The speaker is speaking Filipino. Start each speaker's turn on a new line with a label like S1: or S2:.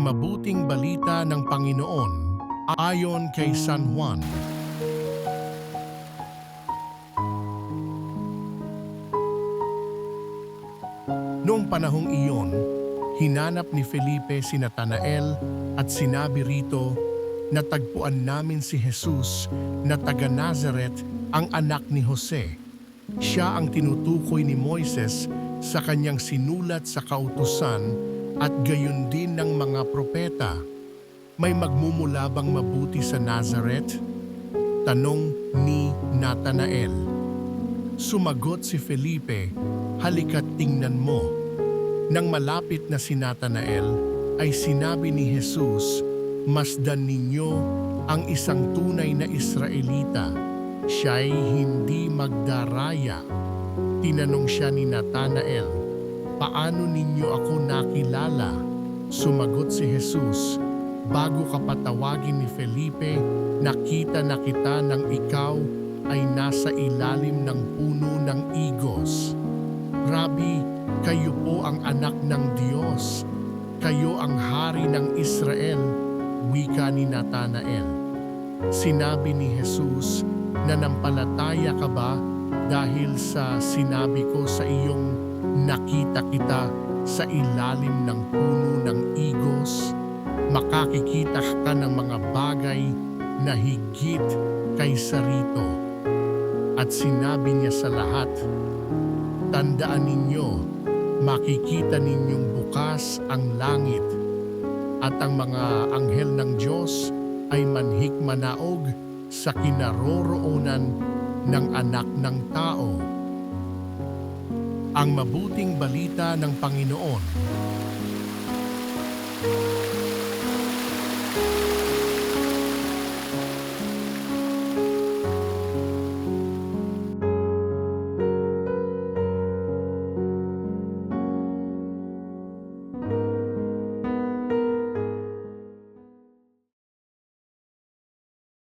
S1: mabuting balita ng Panginoon ayon kay San Juan. Noong panahong iyon, hinanap ni Felipe si Natanael at sinabi rito, "Natagpuan namin si Jesus na taga Nazaret, ang anak ni Jose." Siya ang tinutukoy ni Moises sa kanyang sinulat sa kautusan at gayon din ng mga propeta. "May magmumula bang mabuti sa Nazaret?" tanong ni Natanael. Sumagot si Felipe, "Halika't tingnan mo." Nang malapit na si Natanael, ay sinabi ni Jesus, "Masdan ninyo ang isang tunay na Israelita. Siya'y hindi magdaraya." Tinanong siya ni Natanael, "Paano ninyo ako nakilala?" Sumagot si Jesus, "Bago ka patawagin ni Felipe, nakita na kita nang ikaw ay nasa ilalim ng puno ng igos." "Rabi, kayo po ang anak ng Diyos. Kayo ang hari ng Israel," wika ni Natanael. Sinabi ni Jesus, "Nanampalataya ka ba dahil sa sinabi ko sa iyong nakita kita sa ilalim ng puno ng igos? Makakikita ka ng mga bagay na higit kaysa rito." At sinabi niya sa lahat, "Tandaan ninyo, makikita ninyong bukas ang langit at ang mga anghel ng Diyos ay manhik-manaog sa kinaroroonan ng anak ng tao." Ang mabuting balita ng Panginoon.